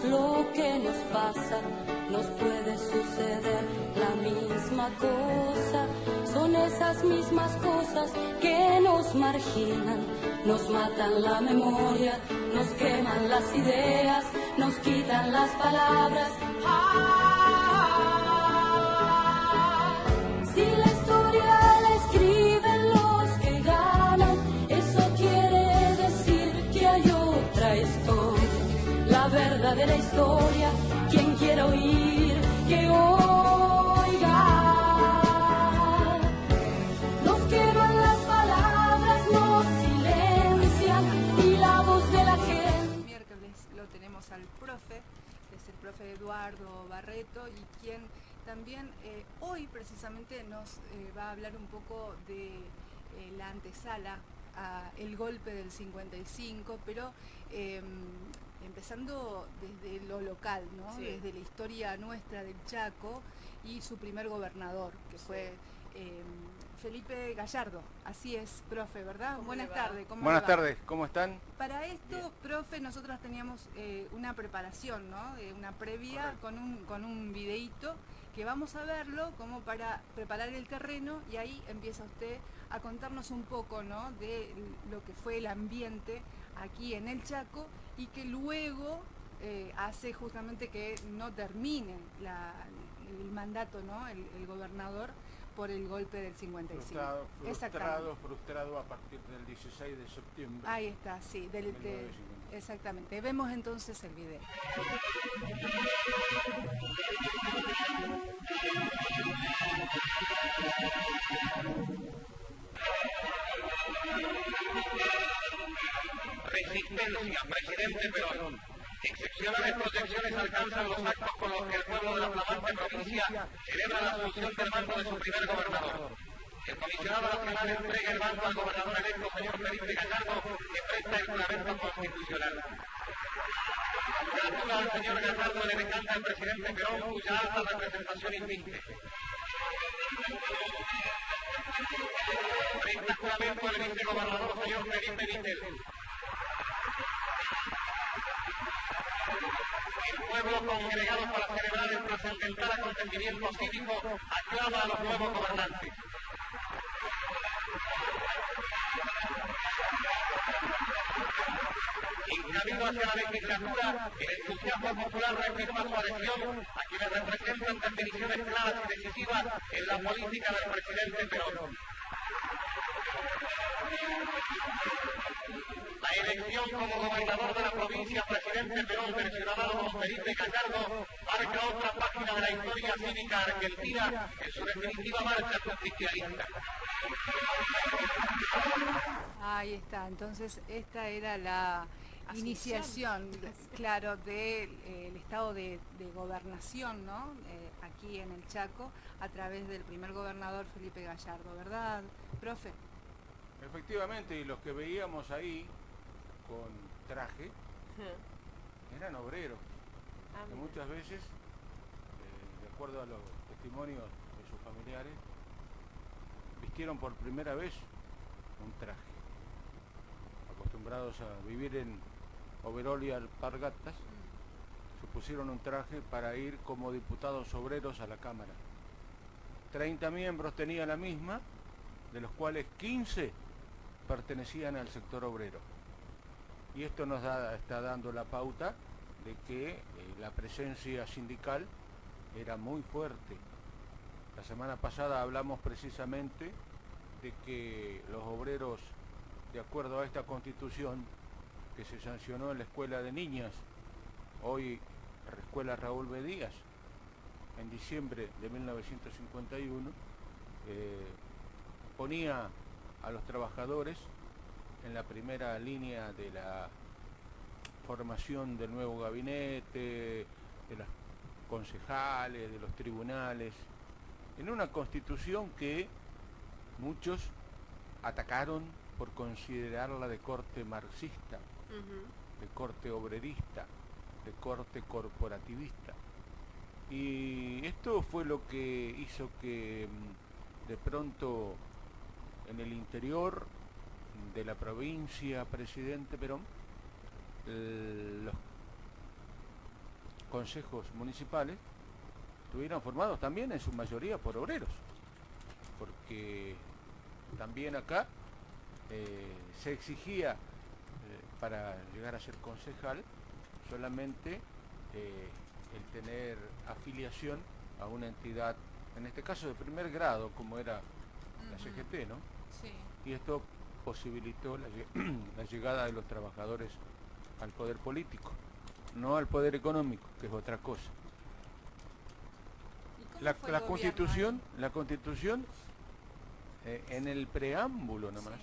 lo que nos pasa, nos puede suceder la misma cosa. Son esas mismas cosas que nos marginan, nos matan la memoria, nos queman las ideas, nos quitan las palabras. Si la historia la escriben los que ganan, eso quiere decir que hay otra historia. La verdadera historia, quien quiera oír, que oiga. Nos queman las palabras, nos silencian y la voz de la gente. Miércoles lo tenemos al profe, que es el profe Eduardo Barreto, y quien también hoy precisamente nos va a hablar un poco de la antesala a el golpe del 55, pero empezando desde lo local, ¿no? Sí. Desde la historia nuestra del Chaco y su primer gobernador, que sí. Fue Felipe Gallardo. Así es, profe, ¿verdad? Buenas tardes. Buenas tardes, ¿cómo están? Para esto, bien. Profe, nosotros teníamos una preparación, ¿no? Una previa con un videíto que vamos a verlo como para preparar el terreno, y ahí empieza usted a contarnos un poco, ¿no? De lo que fue el ambiente aquí en el Chaco, y que luego hace justamente que no termine el mandato, ¿no? El gobernador, por el golpe del 55. Frustrado a partir del 16 de septiembre. Ahí está, sí, exactamente. Vemos entonces el video. Resistencia, presidente Perón. Excepcionales protecciones alcanzan los actos con los que el pueblo de la flamante provincia celebra la asunción del mando de su primer gobernador. El comisionado nacional entrega el mando al gobernador electo, señor Felipe Gallardo, que presta el juramento constitucional. Gratula al señor Gallardo le decanta al presidente Perón, cuya alta representación invite. Presta juramento al vicegobernador, señor Felipe Vittel. El pueblo congregado para celebrar el trascendental acontecimiento cívico aclama a los nuevos gobernantes. Incamino hacia la legislatura, el entusiasmo popular reafirma su adhesión a quienes representan definiciones claras y decisivas en la política del presidente Perón. La elección como gobernador de la provincia, presidente Perón, del ciudadano don Felipe Gallardo, marca otra página de la historia cívica argentina en su definitiva marcha justicialista. Ahí está, entonces esta era la iniciación, claro, del estado de gobernación, ¿no? Aquí en el Chaco, a través del primer gobernador Felipe Gallardo, ¿verdad, profe? Efectivamente, y los que veíamos ahí con traje eran obreros, que muchas veces, de acuerdo a los testimonios de sus familiares, vistieron por primera vez un traje. Acostumbrados a vivir en overol y alpargatas, se pusieron un traje para ir como diputados obreros a la Cámara. 30 miembros tenía la misma, de los cuales 15 pertenecían al sector obrero. Y esto nos está dando la pauta de que la presencia sindical era muy fuerte. La semana pasada hablamos precisamente de que los obreros, de acuerdo a esta constitución que se sancionó en la escuela de niñas, hoy la escuela Raúl B. Díaz, en diciembre de 1951, ponía a los trabajadores en la primera línea de la formación del nuevo gabinete, de los concejales, de los tribunales, en una constitución que muchos atacaron por considerarla de corte marxista, de corte obrerista, de corte corporativista. Y esto fue lo que hizo que de pronto en el interior de la provincia, presidente Perón, los consejos municipales estuvieran formados también en su mayoría por obreros, porque también acá se exigía para llegar a ser concejal solamente el tener afiliación a una entidad, en este caso de primer grado, como era la CGT, ¿no? Sí. Y esto posibilitó la llegada de los trabajadores al poder político, no al poder económico, que es otra cosa. ¿Y cómo La fue el Constitución, en el preámbulo nomás,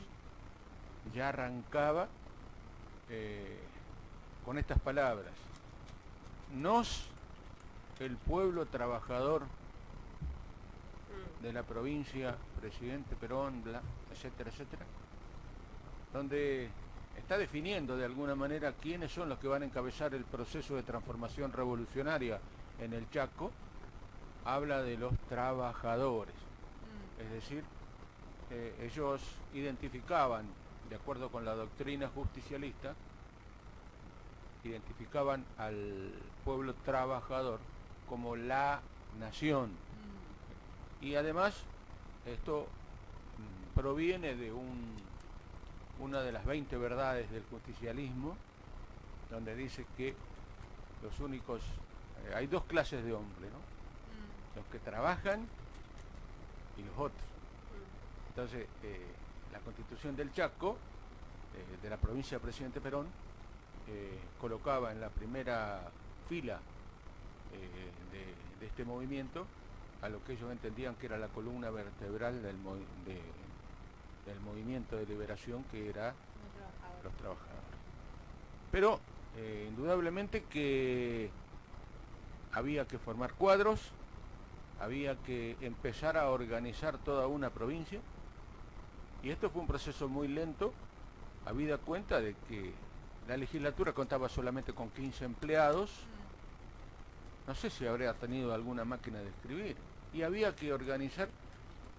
ya arrancaba con estas palabras: nos, el pueblo trabajador de la provincia, presidente Perón, etcétera, etcétera, donde está definiendo de alguna manera quiénes son los que van a encabezar el proceso de transformación revolucionaria en el Chaco. Habla de los trabajadores, es decir, ellos identificaban, de acuerdo con la doctrina justicialista, identificaban al pueblo trabajador como la nación. Y además esto proviene de una de las 20 verdades del justicialismo, donde dice que los únicos, hay dos clases de hombres, ¿no? Los que trabajan y los otros. Entonces, la Constitución del Chaco, de la provincia de Presidente Perón, colocaba en la primera fila de este movimiento a lo que ellos entendían que era la columna vertebral del movimiento de liberación, que era los trabajadores. Pero indudablemente que había que formar cuadros, había que empezar a organizar toda una provincia, y esto fue un proceso muy lento, habida cuenta de que la legislatura contaba solamente con 15 empleados, no sé si habría tenido alguna máquina de escribir, y había que organizar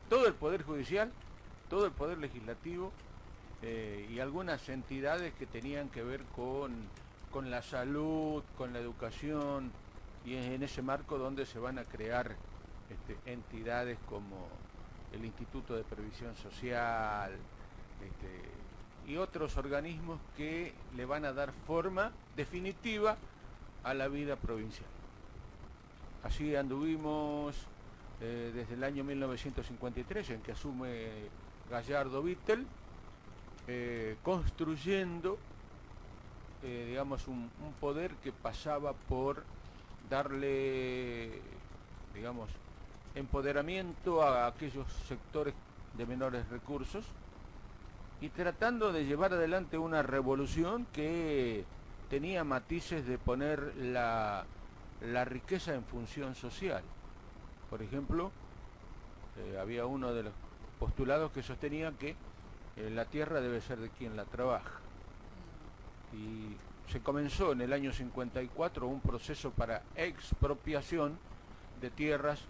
todo el poder judicial, todo el poder legislativo, y algunas entidades que tenían que ver con la salud, con la educación, y es en ese marco donde se van a crear entidades como el Instituto de Previsión Social, y otros organismos que le van a dar forma definitiva a la vida provincial. Así anduvimos desde el año 1953, en que asume Gallardo Vittel, construyendo digamos un poder que pasaba por darle, digamos, empoderamiento a aquellos sectores de menores recursos, y tratando de llevar adelante una revolución que tenía matices de poner la riqueza en función social. Por ejemplo, había uno de los postulados que sostenía que la tierra debe ser de quien la trabaja. Y se comenzó en el año 54 un proceso para expropiación de tierras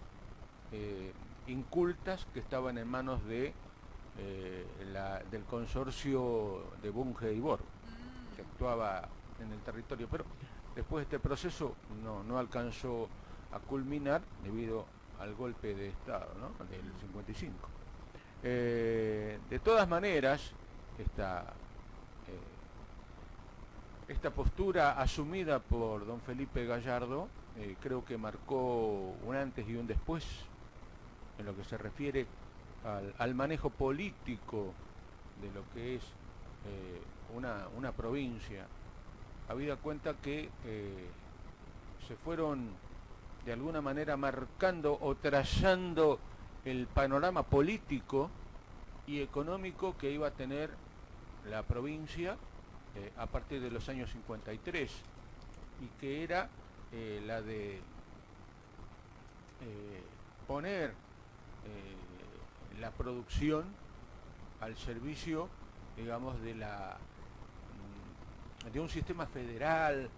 incultas que estaban en manos del consorcio de Bunge y Bor, que actuaba en el territorio. Pero después este proceso no alcanzó a culminar debido al golpe de Estado, ¿no?, del 55. De todas maneras, esta postura asumida por don Felipe Gallardo creo que marcó un antes y un después en lo que se refiere al manejo político de lo que es una provincia, habida cuenta que se fueron de alguna manera marcando o trazando el panorama político y económico que iba a tener la provincia a partir de los años 53, y que era la de poner la producción al servicio, digamos, de un sistema federal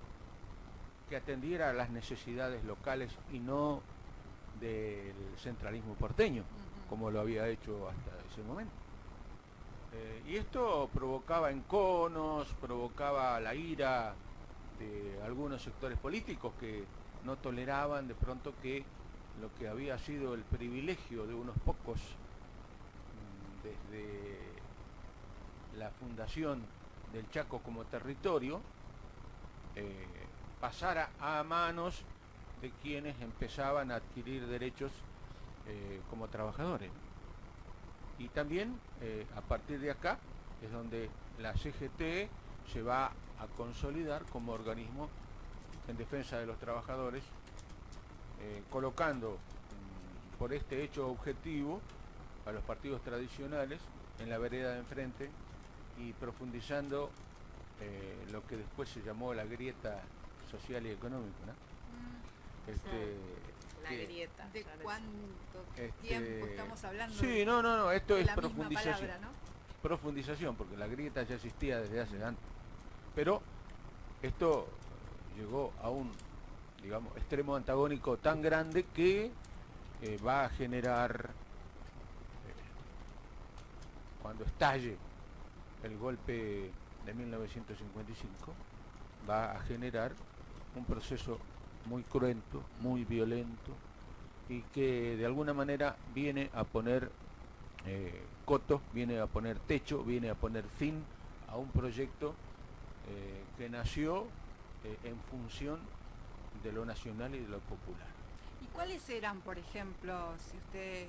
que atendiera a las necesidades locales y no del centralismo porteño, como lo había hecho hasta ese momento. Y esto provocaba enconos, provocaba la ira de algunos sectores políticos que no toleraban de pronto que lo que había sido el privilegio de unos pocos desde la fundación del Chaco como territorio pasara a manos de quienes empezaban a adquirir derechos como trabajadores. Y también a partir de acá es donde la CGT se va a consolidar como organismo en defensa de los trabajadores, colocando por este hecho objetivo a los partidos tradicionales en la vereda de enfrente y profundizando lo que después se llamó la grieta social y económica, ¿no? La grieta. ¿De cuánto tiempo estamos hablando? Sí, no, esto es la profundización. Palabra, ¿no? Profundización, porque la grieta ya existía desde hace antes. Pero esto llegó a un, digamos, extremo antagónico tan grande que va a generar, cuando estalle el golpe de 1955, va a generar un proceso muy cruento, muy violento, y que de alguna manera viene a poner coto, viene a poner techo, viene a poner fin a un proyecto que nació en función de lo nacional y de lo popular. ¿Y cuáles eran, por ejemplo, si usted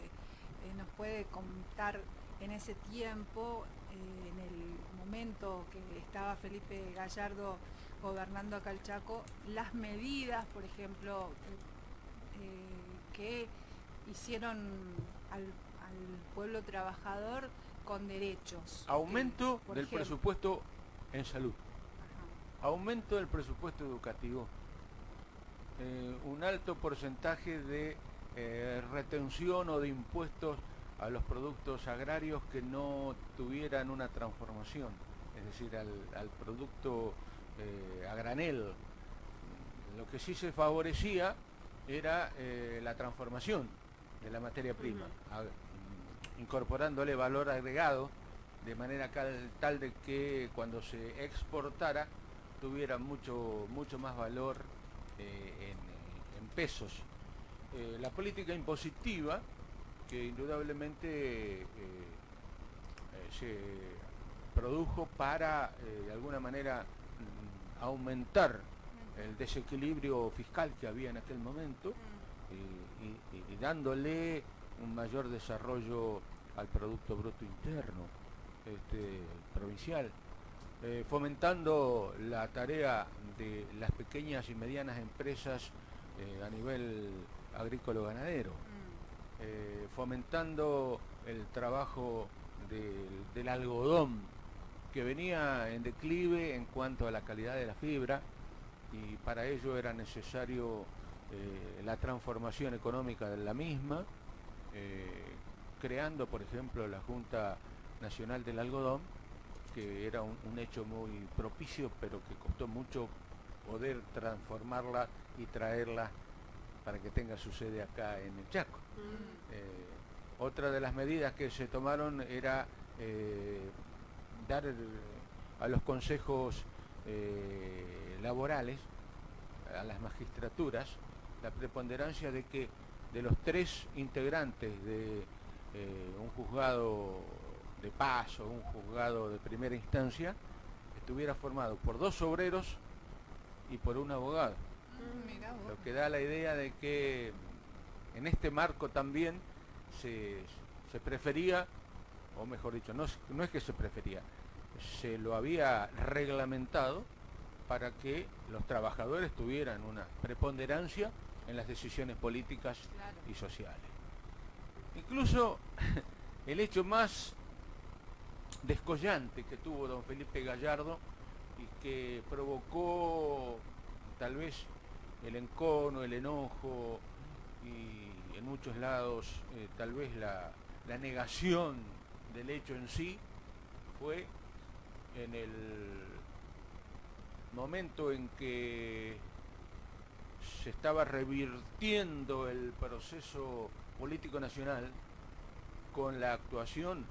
nos puede contar en ese tiempo, en el momento que estaba Felipe Gallardo gobernando acá el Chaco, las medidas, por ejemplo, que hicieron al pueblo trabajador con derechos? Aumento del ejemplo, presupuesto en salud, ajá, aumento del presupuesto educativo, un alto porcentaje de retención o de impuestos a los productos agrarios que no tuvieran una transformación, es decir, al producto a granel. Lo que sí se favorecía era la transformación de la materia prima, incorporándole valor agregado, de manera tal de que cuando se exportara tuviera mucho más valor en pesos. La política impositiva, que indudablemente se produjo para de alguna manera aumentar el desequilibrio fiscal que había en aquel momento y dándole un mayor desarrollo al Producto Bruto Interno provincial, fomentando la tarea de las pequeñas y medianas empresas a nivel agrícola-ganadero, fomentando el trabajo del algodón, que venía en declive en cuanto a la calidad de la fibra, y para ello era necesario la transformación económica de la misma, creando, por ejemplo, la Junta Nacional del Algodón, que era un hecho muy propicio, pero que costó mucho poder transformarla y traerla para que tenga su sede acá en el Chaco. Otra de las medidas que se tomaron era dar a los consejos laborales, a las magistraturas, la preponderancia de que de los 3 integrantes de un juzgado de paz o un juzgado de primera instancia estuviera formado por 2 obreros y por un abogado. Lo que da la idea de que en este marco también se prefería, o mejor dicho, no es que se prefería, se lo había reglamentado para que los trabajadores tuvieran una preponderancia en las decisiones políticas y sociales. Incluso el hecho más descollante que tuvo don Felipe Gallardo y que provocó tal vez el encono, el enojo y en muchos lados tal vez la negación del hecho en sí, fue en el momento en que se estaba revirtiendo el proceso político nacional con la actuación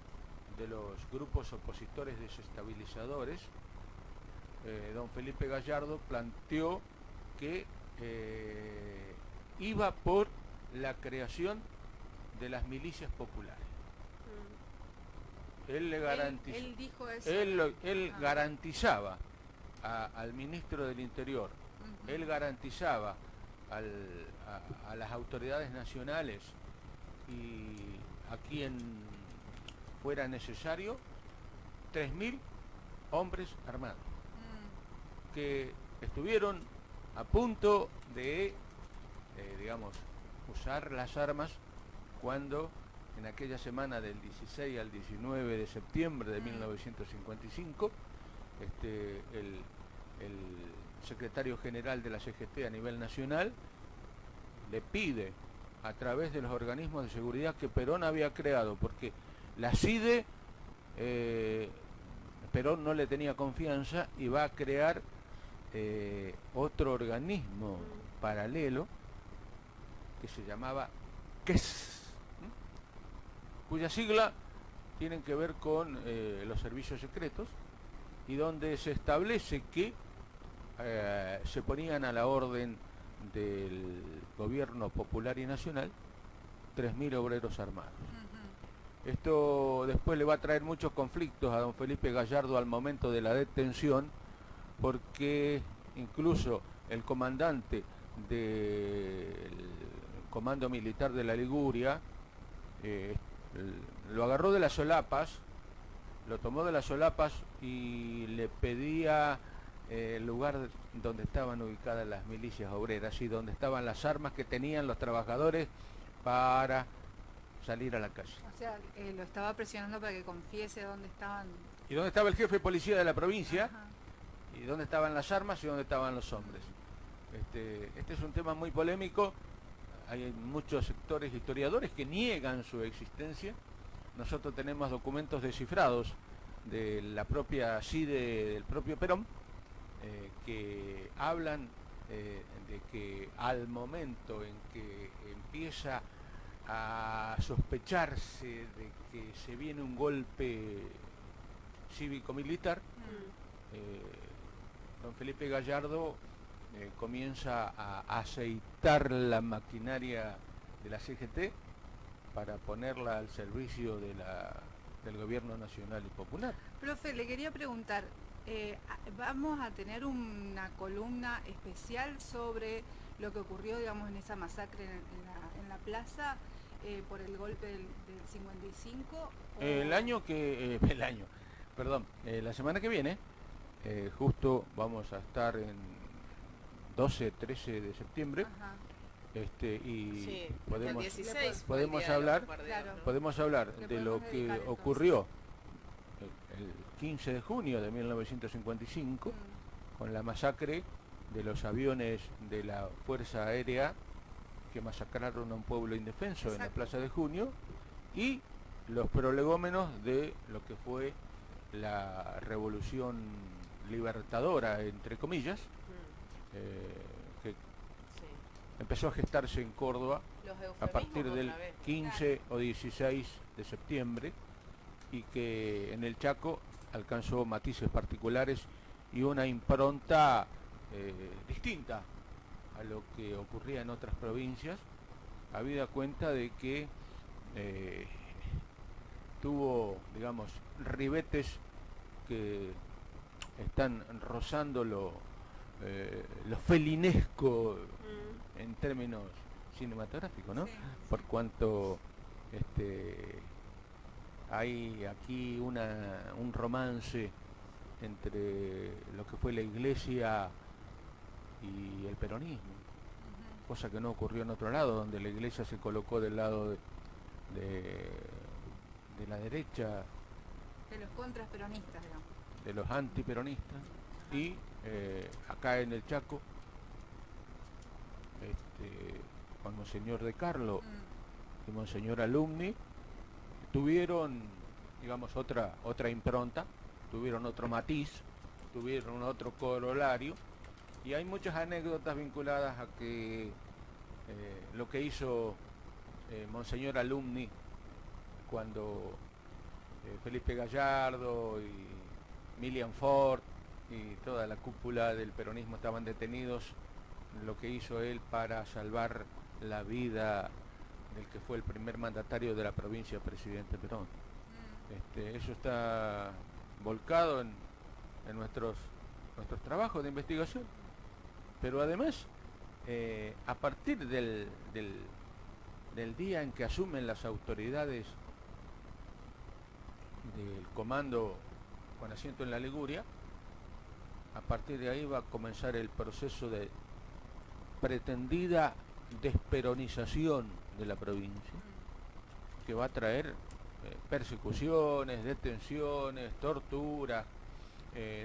de los grupos opositores desestabilizadores. Don Felipe Gallardo planteó que iba por la creación de las milicias populares. Él le garantizó, él dijo eso. él garantizaba al ministro del Interior, él garantizaba a las autoridades nacionales y a quien fuera necesario 3.000 hombres armados que estuvieron a punto de, digamos, usar las armas cuando en aquella semana del 16 al 19 de septiembre de 1955, el secretario general de la CGT a nivel nacional le pide a través de los organismos de seguridad que Perón había creado, porque la CIDE, Perón no le tenía confianza y va a crear otro organismo paralelo que se llamaba KES, cuya sigla tienen que ver con los servicios secretos, y donde se establece que se ponían a la orden del gobierno popular y nacional 3.000 obreros armados. Esto después le va a traer muchos conflictos a don Felipe Gallardo al momento de la detención, porque incluso el comandante del Comando Militar de la Liguria lo agarró de las solapas, lo tomó de las solapas y le pedía el lugar donde estaban ubicadas las milicias obreras y donde estaban las armas que tenían los trabajadores para salir a la calle. O sea, lo estaba presionando para que confiese dónde estaban. Y dónde estaba el jefe de policía de la provincia. Ajá. Y dónde estaban las armas y dónde estaban los hombres. Este es un tema muy polémico. Hay muchos sectores historiadores que niegan su existencia. Nosotros tenemos documentos descifrados de la propia CIDE, del propio Perón, que hablan de que al momento en que empieza a sospecharse de que se viene un golpe cívico-militar, don Felipe Gallardo comienza a aceitar la maquinaria de la CGT para ponerla al servicio del gobierno nacional y popular. Profe, le quería preguntar, vamos a tener una columna especial sobre lo que ocurrió, digamos, en esa masacre en la plaza por el golpe del 55. La semana que viene, justo vamos a estar en 12-13 de septiembre. Ajá. Y Sí, podemos, el 16 podemos fue el día de hablar, los bombardeos, claro. ¿no? podemos hablar Le de podemos lo dedicar que entonces. ocurrió el 15 de junio de 1955 con la masacre de los aviones de la Fuerza Aérea que masacraron a un pueblo indefenso. Exacto. En la Plaza de Junio, y los prolegómenos de lo que fue la revolución libertadora, entre comillas, que Sí. empezó a gestarse en Córdoba Los a partir eufemismos del otra vez. 15 o 16 de septiembre, y que en el Chaco alcanzó matices particulares y una impronta distinta a lo que ocurría en otras provincias, habida cuenta de que tuvo, digamos, ribetes que están rozando lo felinesco en términos cinematográficos, ¿no? Sí. Por cuanto hay aquí un romance entre lo que fue la iglesia y el peronismo, cosa que no ocurrió en otro lado, donde la iglesia se colocó del lado de la derecha, De los contras peronistas, digamos. de los antiperonistas, y acá en el Chaco, con Monseñor de Carlo y Monseñor Alumni tuvieron, digamos, otra impronta, tuvieron otro matiz, tuvieron otro corolario, y hay muchas anécdotas vinculadas a que lo que hizo Monseñor Alumni cuando Felipe Gallardo y Milian Ford y toda la cúpula del peronismo estaban detenidos lo que hizo él para salvar la vida del que fue el primer mandatario de la provincia, presidente Perón. Eso está volcado en nuestros trabajos de investigación, pero además, a partir del día en que asumen las autoridades del comando con asiento en la Liguria, a partir de ahí va a comenzar el proceso de pretendida desperonización de la provincia, que va a traer persecuciones, detenciones, torturas,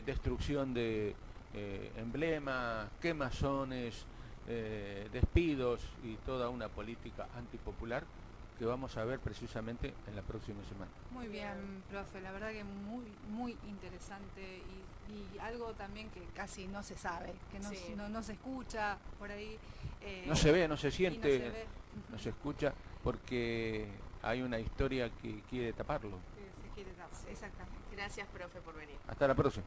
destrucción de emblemas, quemazones, despidos y toda una política antipopular que vamos a ver precisamente en la próxima semana. Muy bien, profe, la verdad que muy interesante y algo también que casi no se sabe, que no se escucha por ahí. No se ve, no se siente, no se ve. no se escucha, porque hay una historia que quiere taparlo. Se quiere dar, exactamente. Gracias, profe, por venir. Hasta la próxima.